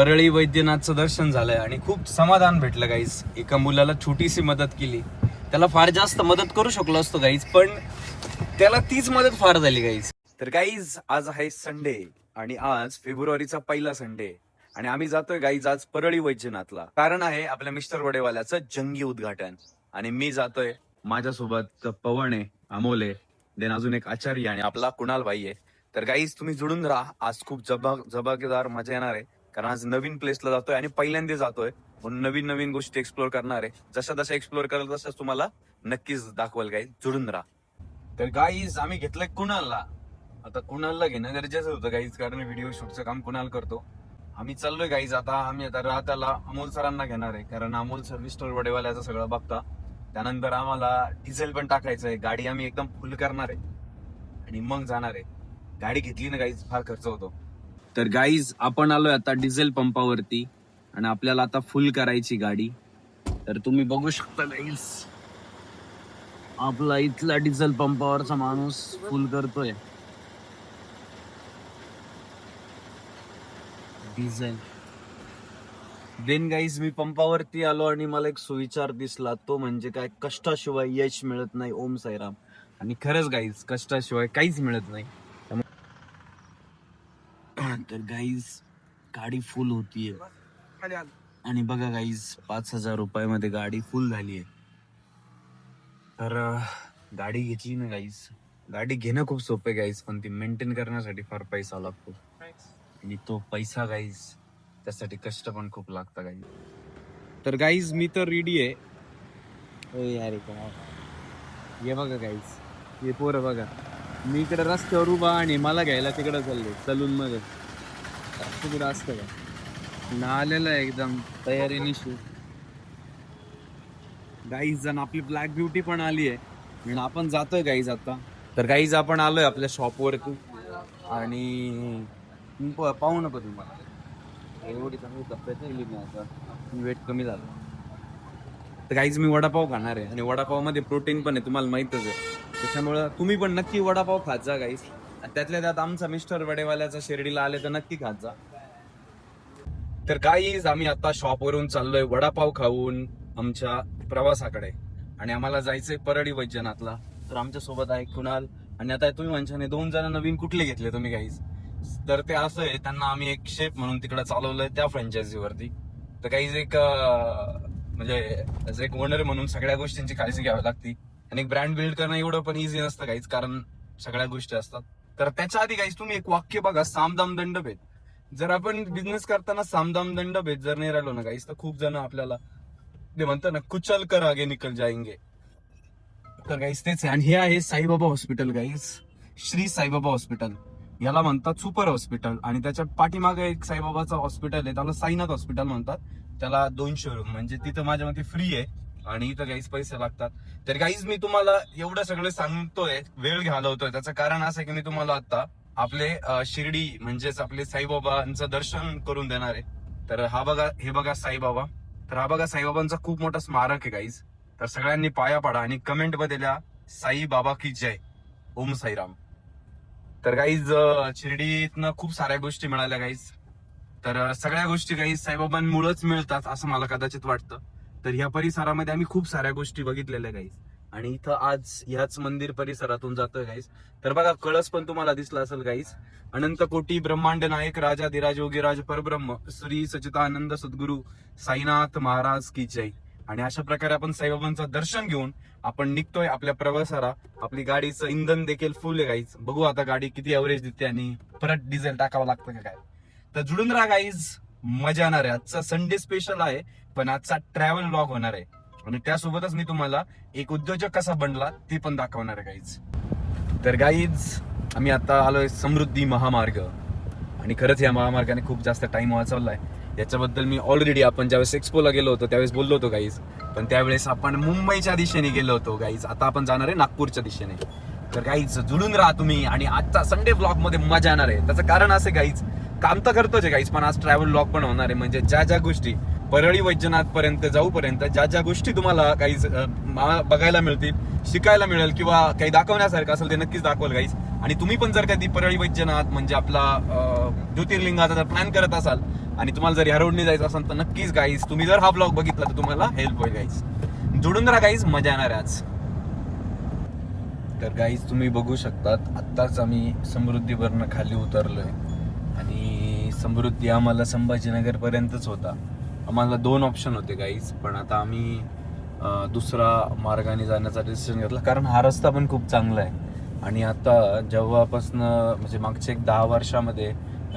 परळी वैद्यनाथचं दर्शन झालंय आणि खूप समाधान भेटलं गाईज. एका मुलाला छोटीशी मदत केली, त्याला फार जास्त मदत करू शकलो असतो गाईज, पण त्याला तीच मदत फार झाली गाईज. तर गाईज आज आहे संडे आणि आज फेब्रुवारीचा पहिला संडे आणि आम्ही जातोय गाईज आज परळी वैद्यनाथला. कारण आहे आपल्या मिस्टर वडेवाल्याचं जंगी उद्घाटन आणि मी जातोय. माझ्यासोबत पवन आहे, अमोल आहे, देन अजून एक आचार्य आणि आपला कुणाल भाई आहे. तर गाईज तुम्ही जुळून राहा, आज खूप जबाबदार मजा येणार आहे. कारण आज नवीन प्लेसला जातोय आणि पहिल्यांदा जातोय म्हणून नवीन नवीन गोष्टी एक्सप्लोर करणार आहे. जशा जशा एक्सप्लोर कराल तसंच तुम्हाला नक्कीच दाखवाल गाईज, जुळून राहा. तर गाईज आम्ही घेतलंय कुणालला. आता कुणालला घेणं गरजेचं होतं गाईज, कारण व्हिडिओ शूटचं काम कुणाल करतो. आम्ही चाललोय गाईज. आम्ही आता राहत्याला अमोल सरांना घेणार आहे, कारण अमोल सर मिस्टर वडेवाल्याचं सगळं बघता. त्यानंतर आम्हाला डिझेल पण टाकायचं आहे. गाडी आम्ही एकदम फुल करणार आहे आणि मग जाणार आहे. गाडी घेतली ना गाईज फार खर्च होतो. तर गाईज आपण आलोय आता डिझेल पंपावरती आणि आपल्याला आता फुल करायची गाडी. तर तुम्ही बघू शकता गाईज, आपला इथला डिझेल पंपावरचा माणूस फुल करतोय डिझेल. देन गाईज मी पंपावरती आलो आणि मला एक सुविचार दिसला, तो म्हणजे काय, कष्टाशिवाय यश मिळत नाही. ओम साईराम. आणि खरंच गाईज कष्टाशिवाय काहीच मिळत नाही. तर गाईज गाडी फुल होतीये आणि बघा गाईज 5,000 रुपयामध्ये गाडी फुल झाली आहे. तर गाडी घेतली ना गाईज. गाडी घेणं खूप सोपं आहे गाईज, पण ती मेंटेन करण्यासाठी फार पैसा लागतो आणि तो पैसा गाईज त्यासाठी कष्ट पण खूप लागतं गाईज. तर गाईज मी तर रेडी आहे. हे बघा गाईज, हे पोरं बघा, मी इकडे रस्त्यावर उभा आणि मला घ्यायला तिकडे चालले सलून मध्ये. तिकडे असतं का ना, आलेलं आहे एकदम तयारीने शूट गाईज. आणि आपली ब्लॅक ब्युटी पण आली आहे आणि आपण जातोय गाईज आता. तर गाईज आपण आलोय आपल्या शॉपवरती आणि पाहू नको तुम्हाला एवढी चांगली तब्येत नाही मी आता, वेट कमी झालं. तर गाईज मी वडापाव खाणार आहे आणि वडापाव मध्ये प्रोटीन पण आहे, तुम्हाला माहितच आहे. त्याच्यामुळं तुम्ही पण नक्की वडापाव खात जा गाईज. त्यातल्या त्यात आमचा मिस्टर वडेवाल्याचा शिर्डीला आले तर नक्की खात जा. तर गाईज आम्ही आता शॉपवरून चाललोय वडापाव खाऊन आमच्या प्रवासाकडे आणि आम्हाला जायचंय परळी वैद्यनाथला. तर आमच्या सोबत आहे कुणाल आणि आता तुम्ही म्हणशाने 2 जण नवीन कुठले घेतले तुम्ही गाईज. तर ते असं आहे, त्यांना आम्ही एक शेफ म्हणून तिकडे चालवलंय त्या फ्रँचायझीवरती. तर गाईज एक म्हणजे एक ओनर म्हणून सगळ्या गोष्टींची काळजी घ्यावी लागते आणि एक ब्रँड बिल्ड करणं एवढं पण इझी नसतं गाईज, कारण सगळ्या गोष्टी असतात. तर त्याच्या आधी गाईज तुम्ही एक वाक्य बघा, सामदाम दंडभेद. जर आपण बिझनेस करताना सामदाम दंडभेद जर नाही राहिलो ना गाईज, तर खूप जण आपल्याला ते म्हणतात ना, कुचल कर आगे निकल जाएंगे. तर गाईज तेच आहे. आणि हे आहे Saibaba hospital guys, Shri Saibaba hospital. याला म्हणतात सुपर हॉस्पिटल आणि त्याच्या पाठीमागे एक साईबाबाचं हॉस्पिटल आहे, त्याला साईनाथ हॉस्पिटल म्हणतात. त्याला 200 रूम, म्हणजे तिथं माझ्या मते फ्री आहे आणि इथं गाईज पैसे लागतात. तर गाईज मी तुम्हाला एवढं सगळं सांगतोय, वेळ घालवतोय, त्याचं कारण असं आहे की मी तुम्हाला आता आपले शिर्डी म्हणजेच आपले साईबाबांचं दर्शन करून देणार आहे. तर हे बघा साईबाबा. तर हा बघा साईबाबांचा खूप मोठा स्मारक आहे गाईज. तर सगळ्यांनी पाया पडा आणि कमेंट मध्ये द्या साईबाबा की जय, ओम साईराम. तर गाईज शिर्डीतनं खूप साऱ्या गोष्टी मिळाल्या गाईज. तर सगळ्या गोष्टी गाईज साईबाबांमुळेच मिळतात असं मला कदाचित वाटतं. तर ह्या परिसरामध्ये आम्ही खूप साऱ्या गोष्टी बघितलेल्या गाईज आणि इथं आज ह्याच मंदिर परिसरातून जातोय गाईज. तर बघा कळस पण तुम्हाला दिसला असेल गाईज. अनंत कोटी ब्रह्मांड नायक राजाधिराज योगीराज परब्रह्म श्री सच्चिदानंद सद्गुरु साईनाथ महाराज की जय. आणि अशा प्रकारे आपण साईबाबांचं दर्शन घेऊन आपण निघतोय आपल्या प्रवासाला. आपली गाडीचं इंधन देखील फुल आहे गाईज. बघू आता गाडी किती एव्हरेज देते आणि परत डिझेल टाकावं लागतं का काय. तर जुळून राहा गाईज, मजा येणार आहे. आजचा संडे स्पेशल आहे, पण आजचा ट्रॅव्हल व्लॉग होणार आहे आणि त्यासोबतच मी तुम्हाला एक उद्योजक कसा बनला ते पण दाखवणार आहे गाईज. तर गाईज आम्ही आता आलोय समृद्धी महामार्ग आणि खरंच या महामार्गाने खूप जास्त टाइम वाचवलाय. याच्याबद्दल मी ऑलरेडी आपण ज्यावेळेस एक्सपोला गेलो होतो त्यावेळेस बोललो होतो गाईज, पण त्यावेळेस आपण मुंबईच्या दिशेने गेलो होतो गाईज. आता आपण जाणार आहे नागपूरच्या दिशेने. तर गाईज जुळून राहा तुम्ही आणि आजचा संडे ब्लॉग मध्ये मजा येणार आहे. त्याचं कारण असं गाईज, काम तर करतोच आहे गाईज, पण आज ट्रॅव्हल ब्लॉग पण होणार आहे. म्हणजे ज्या गोष्टी परळी वैद्यनाथ पर्यंत जाऊपर्यंत ज्या गोष्टी तुम्हाला काही बघायला मिळतील, शिकायला मिळेल किंवा काही दाखवण्यासारखं असेल ते नक्कीच दाखवाल गाईज. आणि तुम्ही पण जर कधी परळी वैद्यनाथ म्हणजे आपला ज्योतिर्लिंगाचा जर प्लॅन करत असाल आणि तुम्हाला जर या रोडने जायचं असेल तर नक्कीच गाईज तुम्ही जर हा ब्लॉग बघितला तर तुम्हाला हेल्प होईल गाईज. जोडून राहा गाईज, मजा येणार आहे आज. तर गाईज तुम्ही बघू शकतात आत्ताच आम्ही समृद्धीवरनं खाली उतरलोय आणि समृद्धी आम्हाला संभाजीनगर पर्यंतच होता. आम्हाला 2 ऑप्शन होते गाईज, पण आता आम्ही दुसरा मार्गाने जाण्याचा डिसिजन घेतला कारण हा रस्ता पण खूप चांगला आहे. आणि आता जेव्हापासनं म्हणजे मागच्या एक 10 वर्षामध्ये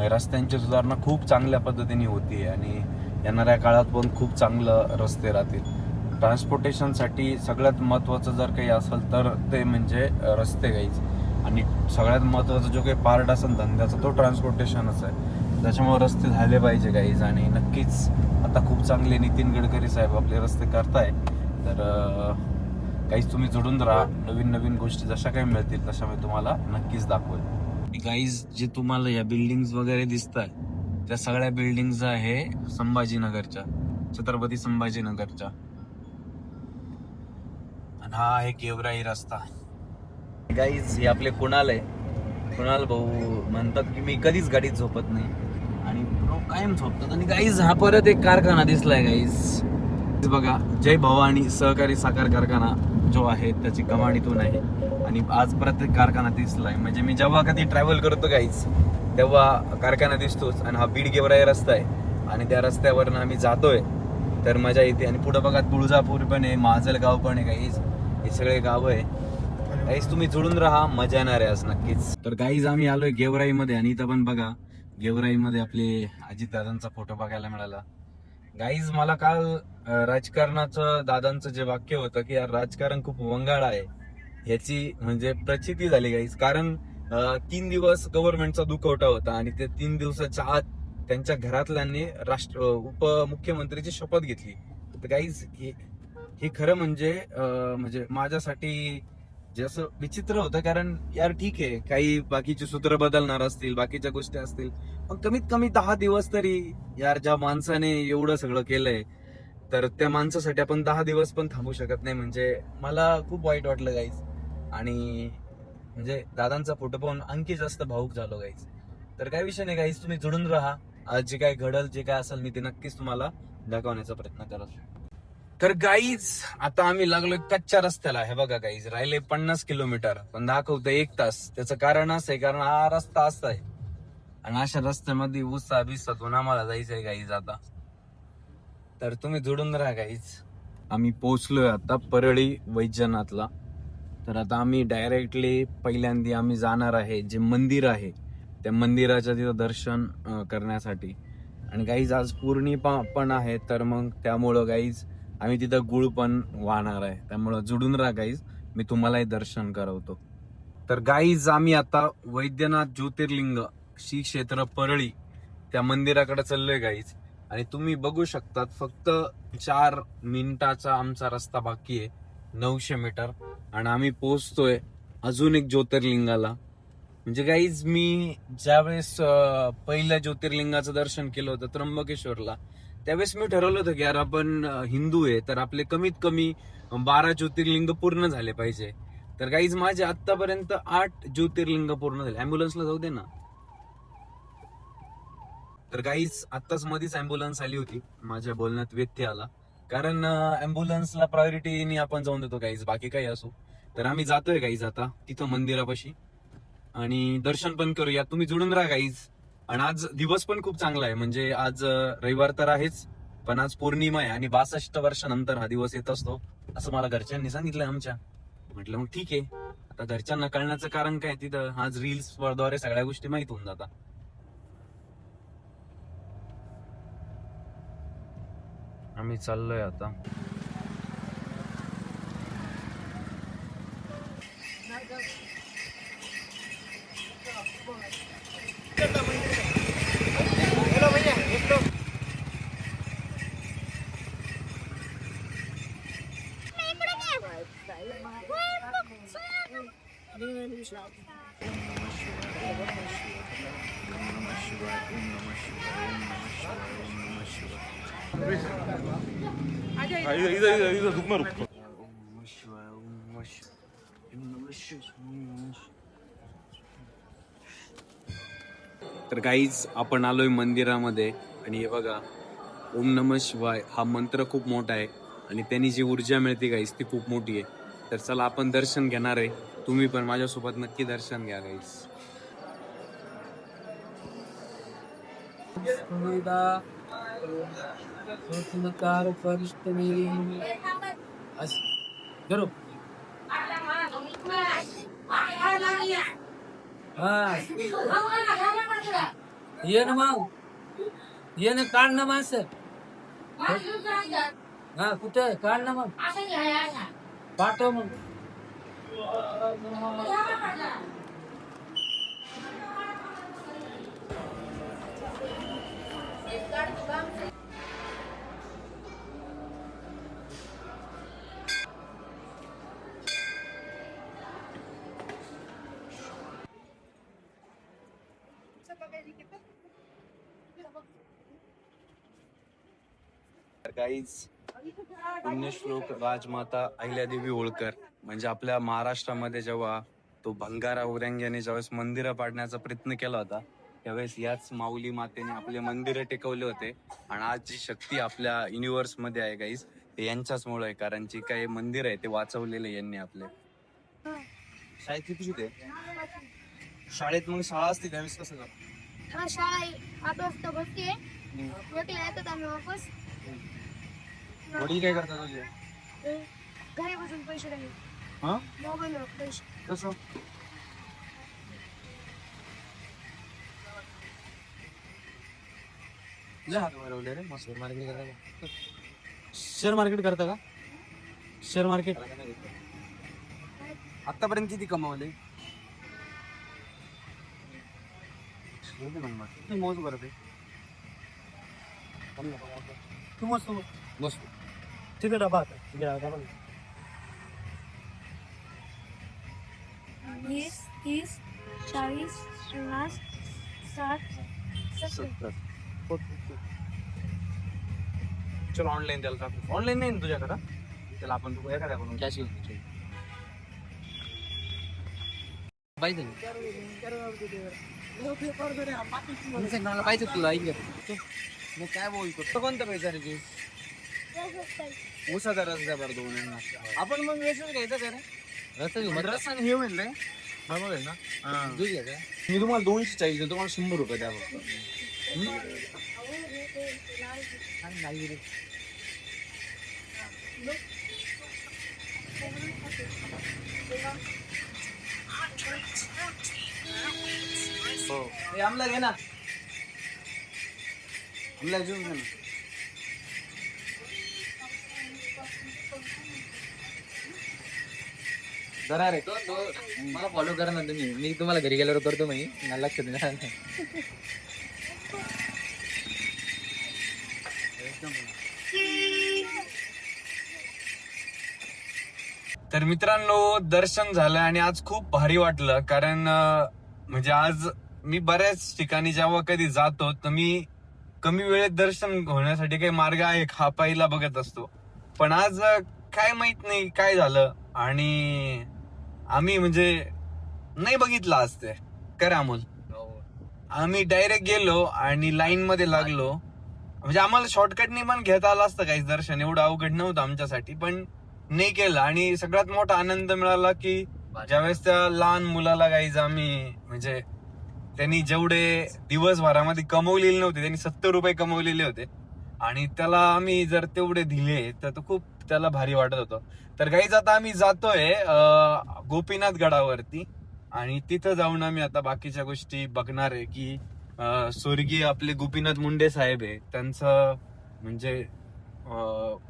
रस्त्यांची सुधारणा खूप चांगल्या पद्धतीने होती आणि येणाऱ्या काळात पण खूप चांगलं रस्ते राहतील. ट्रान्सपोर्टेशनसाठी सगळ्यात महत्त्वाचं जर काही असेल तर ते म्हणजे रस्ते गाईज. आणि सगळ्यात महत्त्वाचा जो काही पार्ट असेल धंद्याचा तो ट्रान्सपोर्टेशनच आहे. त्याच्यामुळे रस्ते झाले पाहिजे गाईज. आणि नक्कीच आता खूप चांगले नितीन गडकरी साहेब आपले रस्ते करताय. तर गाईज तुम्ही जोडून राहा. नवीन नवीन गोष्टी जशा काही मिळतील तशा मी तुम्हाला नक्कीच दाखवेल. गाईज जे तुम्हाला या बिल्डिंग्स वगैरे दिसत आहे त्या सगळ्या बिल्डिंग्स आहे संभाजीनगरच्या, छत्रपती संभाजीनगरच्या. आणि हा आहे गेवराई रस्ता. गाईज हे आपले कुणाल आहे. कुणाल भाऊ म्हणतात की मी कधीच गाडीत झोपत नाही आणि कायम झोपतात. आणि गाईज हा परत एक कारखाना दिसलाय गाईज. बघा जय भवानी सहकारी साखर कारखाना जो आहे त्याची कमानीतून आहे आणि आज प्रत्येक कारखाना दिसलाय. म्हणजे मी जेव्हा कधी ट्रॅव्हल करतो गाईज तेव्हा कारखाना दिसतोच. आणि हा बीड गेवराई रस्ता आहे आणि त्या रस्त्यावरनं आम्ही जातोय तर मजा येते. आणि पुढे बघा तुळजापूर पण आहे, माजलगाव पण आहे गाईज. हे सगळे गाव आहे गाईज. तुम्ही जोडून राहा, मजा येणार आहे आज नक्कीच. तर गाईज आम्ही आलोय गेवराई मध्ये आणि इथं पण बघा गेवराई मध्ये आपले अजितदादांचा फोटो बघायला मिळाला. गाईज मला काल राजकारणाचं दादांचं जे वाक्य होतं की यार राजकारण खूप वंगाळ आहे ह्याची म्हणजे प्रचिती झाली गाईज. कारण 3 दिवस गव्हर्नमेंटचा दुखवटा होता आणि त्या 3 दिवसाच्या आत त्यांच्या घरातल्यांनी उपमुख्यमंत्रीची शपथ घेतली. तर गाईज हे खरं म्हणजे माझ्यासाठी जे असं विचित्र होतं. कारण यार ठीक आहे काही बाकीचे सूत्र बदलणार असतील, बाकीच्या गोष्टी असतील, पण कमीत कमी 10 दिवस तरी यार ज्या माणसाने एवढं सगळं केलंय तर त्या माणसासाठी आपण 10 दिवस पण थांबू शकत नाही. म्हणजे मला खूप वाईट वाटलं गाईज. आणि म्हणजे दादांचा फोटो पाहून आणखी जास्त भावूक झालो गाईज. तर काय विषय नाही गाईज, तुम्ही जोडून राहा. आज जे काय घडल जे काय असेल मी ते नक्कीच तुम्हाला दाखवण्याचा प्रयत्न करत. तर गाईज आता आम्ही लागलोय कच्च्या रस्त्याला. हे बघा गाईज राहिले 50 किलोमीटर पण दाखवतं 1 तास. त्याचं कारण असं आहे कारण हा रस्ता असा आहे आणि अशा रस्त्यामध्ये उसा बिसातून आम्हाला जायचंय गाईज आता. तर तुम्ही जोडून राहा गाईज. आम्ही पोहोचलोय आता परळी वैजनाथला. तर आता आम्ही डायरेक्टली पहिल्यांदा आम्ही जाणार आहे जे मंदिर आहे त्या मंदिराच्या तिथं दर्शन करण्यासाठी. आणि गाईज आज पौर्णिमा पण आहे तर मग त्यामुळं गाईज आम्ही तिथं गुळ पण वाहणार आहे. त्यामुळं जुडून राहा गाईज, मी तुम्हालाही दर्शन करवतो. तर गाईज आम्ही आता वैद्यनाथ ज्योतिर्लिंग श्री क्षेत्र परळी त्या मंदिराकडे चाललोय गाईज. आणि तुम्ही बघू शकतात फक्त 4 मिनिटाचा आमचा रस्ता बाकी आहे, 900 मीटर. आणि आम्ही पोहोचतोय अजून एक ज्योतिर्लिंगाला. म्हणजे गाईज मी ज्यावेळेस पहिल्या ज्योतिर्लिंगाचं दर्शन केलं होतं त्र्यंबकेश्वरला त्यावेळेस मी ठरवलं होतं की यार आपण हिंदू आहे तर आपले कमीत कमी 12 ज्योतिर्लिंग पूर्ण झाले पाहिजे. तर गाईज माझे आतापर्यंत 8 ज्योतिर्लिंग पूर्ण झाले. अँब्युलन्सला जाऊ दे ना. तर गाईज आत्ताच मध्येच अँब्युलन्स आली होती, माझ्या बोलण्यात व्यत्यय आला. कारण अँब्युलन्सला प्रायोरिटीने आपण जाऊन देतो गाईज, बाकी काही असो. तर आम्ही जातोय गाईज आता तिथं मंदिरापाशी आणि दर्शन पण करूया. तुम्ही जुळून राहा गाईज. आणि आज दिवस पण खूप चांगला आहे. म्हणजे आज रविवार तर आहेच पण आज पौर्णिमा आहे आणि 62 वर्षानंतर हा दिवस येत असतो असं मला घरच्यांनी सांगितलं आमच्या. म्हटलं मग ठीक आहे. आता घरच्यांना कळण्याचं कारण काय, तिथं आज रील्स द्वारे सगळ्या गोष्टी माहित होऊन जातात. आम्ही चाललोय आता. तर गाईज आपण आलोय मंदिरामध्ये आणि हे बघा, ओम नमः शिवाय हा मंत्र खूप मोठा आहे आणि त्यांनी जी ऊर्जा मिळते गाईस ती खूप मोठी आहे. तर चला आपण दर्शन घेणार आहे. तुम्ही पण माझ्यासोबत नक्की दर्शन घ्या गाईस. ये ना मग ये ना काढ ना माणसं हा कुठे काढ ना मग पाठव मग गाईज, पुण्यश्लोक राजमाता अहिल्यादेवी होळकर म्हणजे आपल्या महाराष्ट्रामध्ये जेव्हा तो भंगारा उरंग्याने ज्यावेळेस मंदिरं पाडण्याचा प्रयत्न केला होता त्यावेळेस याच माऊली मातेने आपले मंदिरं टेकवले होते. आणि आज जी शक्ती आपल्या युनिव्हर्स मध्ये आहे गाईज ते यांच्याचमुळे आहे, कारण जे काही मंदिर आहे ते वाचवलेले यांनी आपले. शाळेत किती होते? शाळेत मग शाळा असते त्यावेळेस कसं का? हा शाळा आहे 8 वाजता बसते. एकला येतात आम्ही वापस. वडील काय करतात तुझे? घरी बसून पैसे नाही. हा? मोबाईलवर पैसे. कसं? शेअर मार्केट करता का शेअर मार्केट आतापर्यंत किती कमावले? मोज करते. तू मस्त बस ठीक आहे डबा 20, 30, 40, 50, 60, 70. चल ऑनलाईन त्याला ऑनलाईन नाही ना तुझ्याकडं? त्याला आपण एखाद्याकडून कॅश घेऊन पाहिजे पाहिजे तुला मग काय बोलतो? कोणता पैसा रे तू? उसाचा रस द्या बरं 2 यांना. आपण मग व्यसन घ्यायचं का रे रस आणि हे होईल रे बरोबर आहे ना? दूध घ्यायचं मी तुम्हाला 240 देतो, तुम्हाला 100 रुपये द्या फक्त. नाही रे हे आमला घे ना, आमला घेऊन घे ना. जरा रे मला फॉलो करा ना तुम्ही. मी तुम्हाला घरी गेल्यावर करतो मी मला लक्षात नाही. तर मित्रांनो, दर्शन झालं आणि आज खूप भारी वाटलं, कारण म्हणजे आज मी बऱ्याच ठिकाणी जेव्हा कधी जातो तर मी कमी वेळेत दर्शन होण्यासाठी काही मार्ग आहे हा पहिला बघत असतो. पण आज काय माहित नाही काय झालं आणि आम्ही म्हणजे नाही बघितलं आज ते. काय अमोल, आम्ही डायरेक्ट गेलो आणि लाईन मध्ये लागलो. म्हणजे आम्हाला शॉर्टकटनी पण घेता आलं असतं काहीच दर्शन, एवढं अवघड नव्हतं आमच्यासाठी, पण नाही केलं. आणि सगळ्यात मोठा आनंद मिळाला की ज्यावेळेस त्या लहान मुलाला गाईज आम्ही म्हणजे त्यांनी जेवढे दिवसभरामध्ये कमवलेले नव्हते, त्यांनी 70 रुपये कमवलेले होते आणि त्याला आम्ही जर तेवढे दिले तर तो खूप त्याला भारी वाटत होतं. तर गाईज आता आम्ही जातोय गोपीनाथ गडावरती आणि तिथं जाऊन आम्ही आता बाकीच्या गोष्टी बघणार आहे की स्वर्गीय आपले गोपीनाथ मुंडे साहेब आहे त्यांचं म्हणजे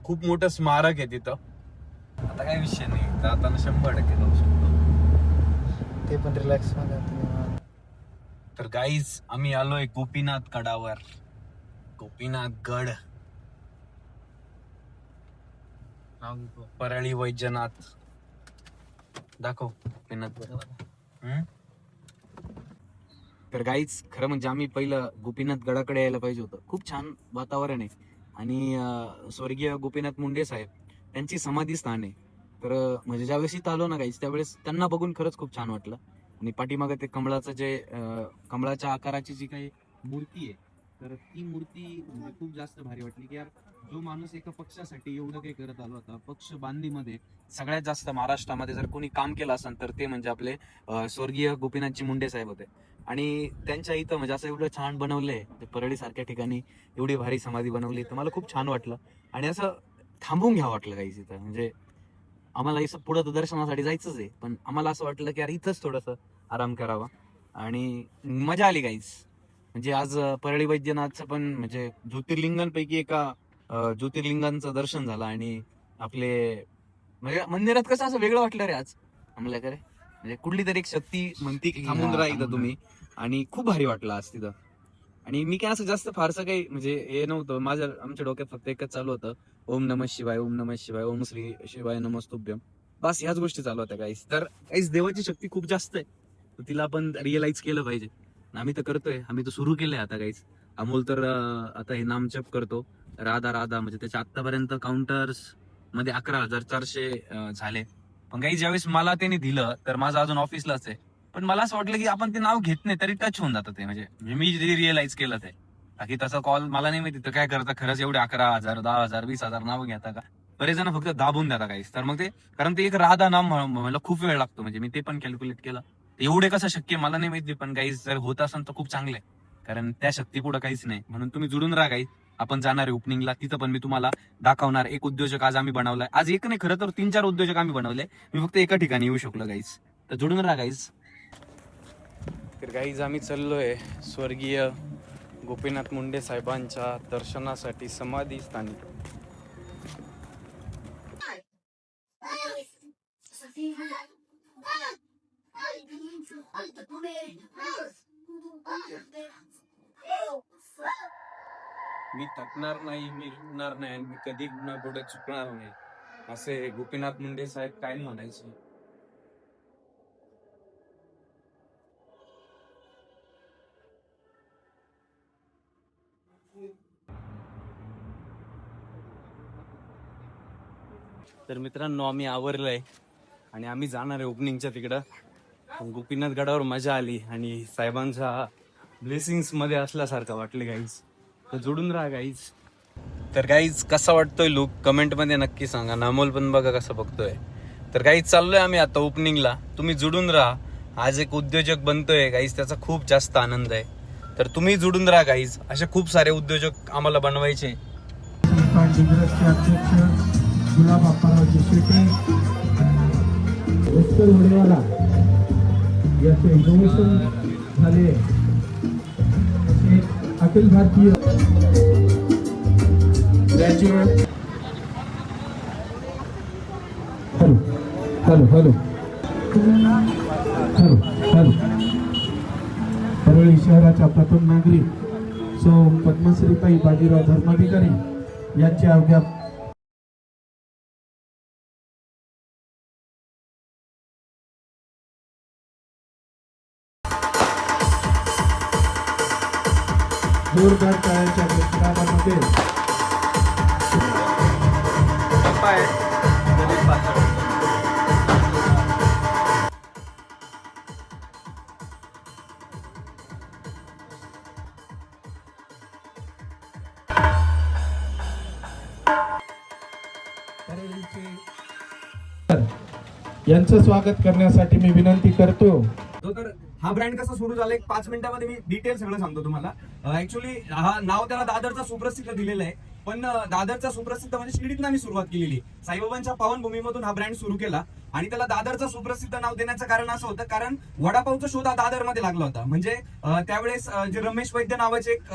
खूप मोठं स्मारक आहे तिथं. आता काय विषय नाही, तर आता 100% जाऊ शकतो ते पण रिलॅक्स मध्ये. तर गाईज आम्ही आलोय गोपीनाथ गडावर. गोपीनाथ गड, परळी वैजनाथ दाखव गोपीनाथ गड. तर गाईज खरं म्हणजे आम्ही पहिलं गोपीनाथ गडाकडे यायला पाहिजे होतं. खूप छान वातावरण आहे आणि स्वर्गीय गोपीनाथ मुंडे साहेब त्यांची समाधी स्थान आहे. तर म्हणजे ज्यावेळेस इथं आलो ना गाईज त्यावेळेस त्यांना बघून खरंच खूप छान वाटलं. आणि पाठीमागं ते कमळाचं जे कमळाच्या आकाराची जी काही मूर्ती आहे तर ती मूर्ती म्हणजे खूप जास्त भारी वाटली की यार जो माणूस एका पक्षासाठी एवढं काही करत आलो होता, पक्ष बांधणीमध्ये सगळ्यात जास्त महाराष्ट्रामध्ये जर कोणी काम केलं असेल तर ते म्हणजे आपले स्वर्गीय गोपीनाथजी मुंडे साहेब होते. आणि त्यांच्या इथं म्हणजे असं एवढं छान बनवलंय, परळी सारख्या ठिकाणी एवढी भारी समाधी बनवली, तर मला खूप छान वाटलं. आणि असं थांबून घ्यावं वाटलं काहीच इथं. म्हणजे आम्हाला असं पुढं तर दर्शनासाठी जायचंच आहे, पण आम्हाला असं वाटलं की यार इथंच थोडंसं आराम करावा आणि मजा आली काहीच. म्हणजे आज परळी वैद्यनाथचं पण म्हणजे ज्योतिर्लिंगांपैकी एका ज्योतिर्लिंगांचं दर्शन झालं. आणि आपले म्हणजे मंदिरात कसं असं वेगळं वाटलं रे आज आम्हाला. म्हणजे कुठली तरी एक शक्ती म्हणती की थांबून राहा इथं तुम्ही. आणि खूप भारी वाटलं आज तिथं. आणि मी काय असं जास्त फारसं काही म्हणजे हे नव्हतं, आमच्या डोक्यात फक्त एकच चालू होतं, ओम नमः शिवाय, ओम नमः शिवाय, ओम श्री शिवाय नमस्तुभ्यम. बस ह्याच गोष्टी चालू होत्या काहीच. तर काहीच देवाची शक्ती खूप जास्त आहे, तर तिला आपण रिअलाइज केलं पाहिजे. आम्ही तर करतोय, आम्ही तर सुरू केलंय आता काहीच. अमोल तर आता हे नामजप करतो राधा राधा, म्हणजे त्याच्या आतापर्यंत काउंटर्स मध्ये 11,400 झाले. पण काही ज्यावेळेस मला त्याने दिलं तर माझं अजून ऑफिसलाच आहे, पण मला असं वाटलं की आपण ते नाव घेत नाही तरी टच होऊन जातं ते. म्हणजे मी जे रिअलाइज केलं ते, बाकी तसा कॉल मला नाही माहिती तर काय करता खरंच एवढे 11,000 10,000 20,000 नावं घेता का. बरेच जण फक्त दाबून देतात काहीच. तर मग ते कारण ते एक राधा नाम मला खूप वेळ लागतो, म्हणजे मी ते पण कॅल्क्युलेट केलं. एवढे कसं शक्य मला नाही माहिती, पण काही जर होत असेल तर खूप चांगलं आहे, कारण त्या शक्ती पुढे काहीच नाही. म्हणून तुम्ही जुडून राहा काही. आपण जाणार आहे ओपनिंगला, तिथं पण मी तुम्हाला दाखवणार. एक उद्योजक आज आम्ही बनवलाय, आज एक नाही खरं तर 3-4 उद्योजक आम्ही बनवले. मी फक्त एका ठिकाणी येऊ शकलो गाईज, तर जुडून राहा गाईज. तर गाईज आम्ही चाललोय स्वर्गीय गोपीनाथ मुंडे साहेबांच्या दर्शनासाठी समाधी स्थानी. मी थकणार नाही, मी रुकणार नाही, मी कधी पुढे चुकणार नाही, असे गोपीनाथ मुंडे साहेब काय म्हणायचे. तर मित्रांनो आम्ही आवरलंय आणि आम्ही जाणार आहे ओपनिंगच्या तिकडं. गोपीनाथ गडावर मजा आली आणि साहेबांच्या ब्लेसिंग्स मध्ये असल्यासारखं वाटले गाईज. तर जोडून राहा गाईज. तर गाईज कसा वाटतोय लुक कमेंट मध्ये नक्की सांगा. नामोल पण बघा कसं बघतोय. तर गाईज चाललोय आम्ही आता ओपनिंगला, तुम्ही जुडून राहा. आज एक उद्योजक बनतोय गाईज, त्याचा खूप जास्त आनंद आहे. तर तुम्ही जुडून राहा गाईज. असे खूप सारे उद्योजक आम्हाला बनवायचे. गुलाब अप्पारावचे शेटे एस्टर वडेवाला याचे इंट्रोडक्शन झाले. Akhil Bharatiya graduate. Hello hello hello hello hello Parli शहराच्या प्रथम नागरिक सौ पद्मश्रीताई बाजीराव धर्माधिकारी यांचे अवघ्या जोरदार टाळ्यांच्या गजरामध्ये यांचं स्वागत करण्यासाठी मी विनंती करतो. तर हा ब्रँड कसा सुरू झाला एक 5 मिनिटांमध्ये मी डिटेल सगळं सांगतो तुम्हाला. ऍक्च्युली हा नाव त्याला दादरचा सुप्रसिद्ध दिलेलं आहे, पण दादरचा सुप्रसिद्ध म्हणजे शिर्डीतनं आम्ही सुरुवात केलेली. साईबाबांच्या पावनभूमीमधून हा ब्रँड सुरू केला आणि त्याला दादरचा सुप्रसिद्ध नाव देण्याचं कारण असं होतं कारण वडापावचा शोध हा दादरमध्ये लागला होता. म्हणजे त्यावेळेस जे रमेश वैद्य नावाचे एक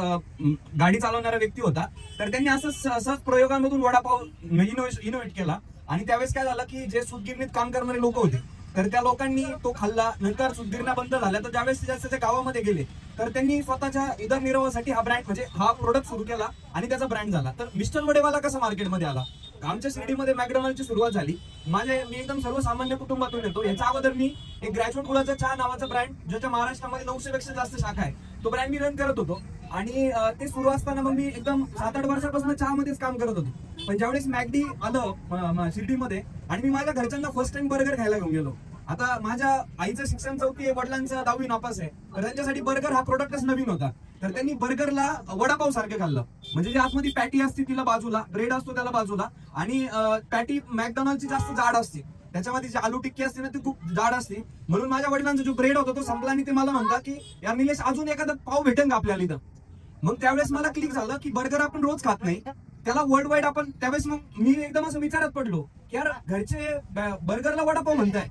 गाडी चालवणारा व्यक्ती होता, तर त्यांनी असं सहज प्रयोगांमधून वडापाव इनोव्हेट केला. आणि त्यावेळेस काय झालं की जे सूतगिरणीत काम करणारे लोक होते तर त्या लोकांनी तो खाल्ला. नंतर सूतगिरण्या बंद झाल्या, तर ज्यावेळेस त्या गावामध्ये गेले तर त्यांनी स्वतःच्या उदरनिर्वाहासाठी हा ब्रँड म्हणजे हा प्रोडक्ट सुरू केला आणि त्याचा ब्रँड झाला. तर मिस्टर वडेवाला कसा मार्केटमध्ये आला, आमच्या शिर्डीमध्ये मॅकडॉनल्डची सुरुवात झाली. मी एकदम सर्वसामान्य कुटुंबातून येतो. याच्या अगोदर मी एक ग्रॅज्युएट गुळाचा चहा नावाचा ब्रँड, ज्याच्या महाराष्ट्रामध्ये 900 पेक्षा जास्त शाखा आहे, तो ब्रँड मी रन करत होतो. आणि ते सुरू असताना मग मी एकदम 7-8 वर्षापासून चहामध्येच काम करत होतो. पण ज्यावेळेस मॅकडी आलं शिर्डीमध्ये आणि मी माझ्या घरच्यांना फर्स्ट टाइम बर्गर खायला घेऊन गेलो. आता माझ्या आईचं शिक्षण 4वी आहे, वडिलांचं 10वी नापास आहे, तर त्यांच्यासाठी बर्गर हा प्रोडक्टच नवीन होता. तर त्यांनी बर्गरला वडापाव सारखं खाल्लं. म्हणजे जे आतमध्ये पॅटी असते तिला बाजूला, ब्रेड असतो त्याला बाजूला, आणि पॅटी मॅकडॉनल्डची जास्त जाड असते, त्याच्यामध्ये जी आलू टिक्की असते ना ती खूप जाड असते. म्हणून माझ्या वडिलांचा जो ब्रेड होता तो संपला आणि ते मला म्हणतात की यार निलेश अजून एखादा पाव भेटेल का आपल्याला इथं. मग त्यावेळेस मला क्लिक झालं की बर्गर आपण रोज खात नाही, त्याला वर्ल्ड वाईड आपण, त्यावेळेस मग मी एकदम असं विचारात पडलो की यार घरचे बर्गरला वडापाव म्हणताय,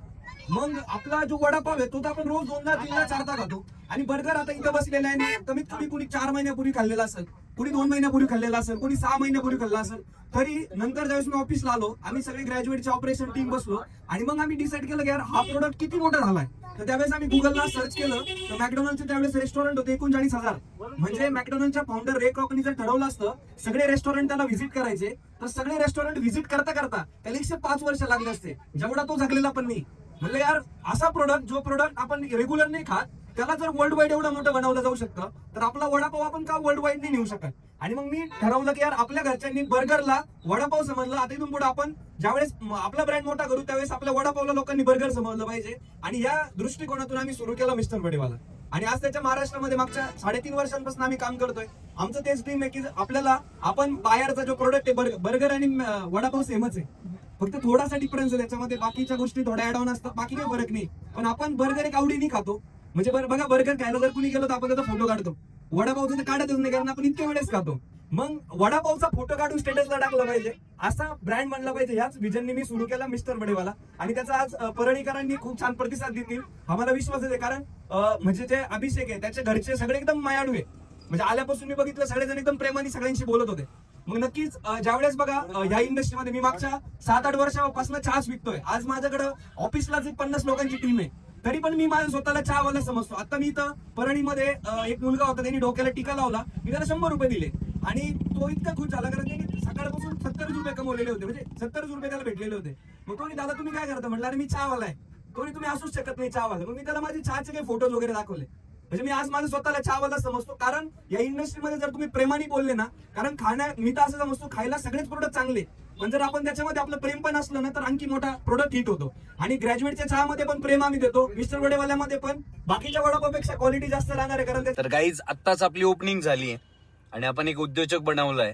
मग आपला जो वडापाव आहे तो तर आपण रोज 2दा 3दा 4दा खातो, आणि बर्गर आता इथं बसलेला आहे, कमीत कमी कुणी 4 महिन्यापूर्वी खाल्लेला असेल, कुणी 2 महिन्यापूर्वी खाल्लेला असेल, कुणी 6 महिन्यापूर्वी खाल्ला असेल. तरी नंतर ज्यावेळेस मी ऑफिसला आलो, आम्ही सगळे ग्रॅज्युएटची ऑपरेशन टीम बसलो आणि मग आम्ही डिसाईड केलं की यार हा प्रोडक्ट किती मोठा झालाय. तर त्यावेळेस आम्ही गुगलला सर्च केलं तर मॅकडॉनल्डचे त्यावेळेस रेस्टॉरंट होते 39,000. म्हणजे मॅकडॉनल्डच्या फाउंडर रे क्रॉकनी जर ठरवलं असतं सगळे रेस्टॉरंट त्याला व्हिजिट करायचे, तर सगळे रेस्टॉरंट व्हिजिट करता करता त्याला 105 वर्ष लागले असते, जेवढा तो जगलेला पण नाही. म्हणलं यार असा प्रोडक्ट, जो प्रोडक्ट आपण रेग्युलर नाही खात, त्याला जर वर्ल्ड वाईड एवढं मोठं बनवलं जाऊ शकतं, तर आपला वडापाव आपण का वर्ल्ड वाईड नाही नेऊ शकत. आणि मग मी ठरवलं की यार आपल्या घरच्यांनी बर्गरला वडापाव समजलं, आता इथून पुढे आपण ज्यावेळेस आपला ब्रँड मोठा करू त्यावेळेस आपल्या वडापावला लोकांनी बर्गर समजलं पाहिजे. आणि या दृष्टिकोनातून आम्ही सुरू केलं मिस्टर बडेवाला. आणि आज त्याच्या महाराष्ट्रामध्ये मागच्या 3.5 वर्षांपासून आम्ही काम करतोय. आमचं तेच टीम आहे की आपल्याला, आपण बाहेरचा जो प्रोडक्ट आहे बर्गर आणि वडापाव सेमच आहे, फक्त थोडासा डिफरन्स आहे त्याच्यामध्ये, बाकीच्या गोष्टी थोड्या ऍड ऑन असतात, बाकी काही फरक नाही. पण आपण बर्गर एक आवडीने खातो. म्हणजे बघा बर्गर खायला जर कुणी गेलो तर आपण त्याचा फोटो काढतो, वडापावचा तर काढतच नाही कारण आपण इतक्या वेळेस खातो. मग वडापावचा फोटो काढून स्टेटसला टाकला पाहिजे, असा ब्रँड बनला पाहिजे. याच विजनने मी सुरू केला मिस्टर बडेवाला. आणि त्याचा आज परळीकरांनी खूप छान प्रतिसाद देतील आम्हाला विश्वास आहे, कारण म्हणजे जे अभिषेक आहे त्याचे घरचे सगळे एकदम मायाळू आहे. म्हणजे आल्यापासून मी बघितलं सगळेजण एकदम प्रेमाने सगळ्यांशी बोलत होते. मग नक्कीच ज्यावेळेस बघा ह्या इंडस्ट्रीमध्ये मी मागच्या 7-8 वर्षापासून चहाच विकतोय. आज माझ्याकडे ऑफिसलाच 50 लोकांची टीम आहे, तरी पण मी माझ्या स्वतःला चहावाला समजतो. आता मी इथं परळीमध्ये एक मुलगा होता, त्यांनी डोक्याला टीका लावला, मी त्याला 100 रुपये दिले आणि तो इतका खुश झाला कारण त्यांनी सकाळपासून 70 रुपये कमवलेले होते, म्हणजे 70 रुपये त्याला भेटलेले होते. मग तो दादा तुम्ही काय करता म्हटलं, अरे मी चहावाला आहे. तुम्ही असूच शकत नाही चहावाला. मग मी त्याला माझे चहाचे काही फोटोज वगैरे दाखवले. म्हणजे मी आज माझं स्वतःला चहावाला समजतो, कारण या इंडस्ट्रीमध्ये जर तुम्ही प्रेमाने बोलले ना, कारण मी तर असं समजतो खायला सगळेच प्रोडक्ट चांगले, पण जर आपण त्याच्यामध्ये आपलं प्रेम पण असलं ना तर आणखी मोठा प्रोडक्ट हिट होतो. आणि ग्रॅज्युएटच्या चहामध्ये पण प्रेम आम्ही देतो, मिस्टर वडेवाल्यामध्ये पण बाकीच्या वडापावपेक्षा क्वालिटी जास्त राहणार आहे. कारण तर गाईज आत्ताच आपली ओपनिंग झाली आहे आणि आपण एक उद्योजक बनवलाय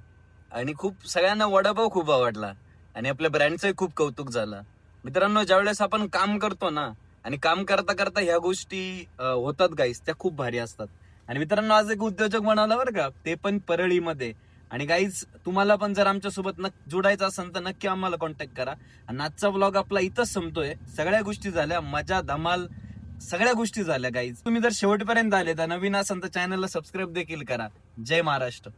आणि खूप सगळ्यांना वडापाव खूप आवडला आणि आपल्या ब्रँडचंही खूप कौतुक झालं. मित्रांनो, ज्यावेळेस आपण काम करतो ना आणि काम करता करता ह्या गोष्टी होतात गाईज, त्या खूप भारी असतात. आणि मित्रांनो, आज एक उद्योजक बनवला बरं का, ते पण परळीमध्ये. आणि गाईज तुम्हाला पण जर आमच्यासोबत जुडायचं असेल तर नक्की आम्हाला कॉन्टॅक्ट करा. आणि आजचा व्लॉग आपला इथंच संपतोय. सगळ्या गोष्टी झाल्या, मजा धमाल सगळ्या गोष्टी झाल्या गाईज. तुम्ही जर शेवटपर्यंत आले तर नवीन असाल तर चॅनलला सबस्क्राईब देखील करा. जय महाराष्ट्र.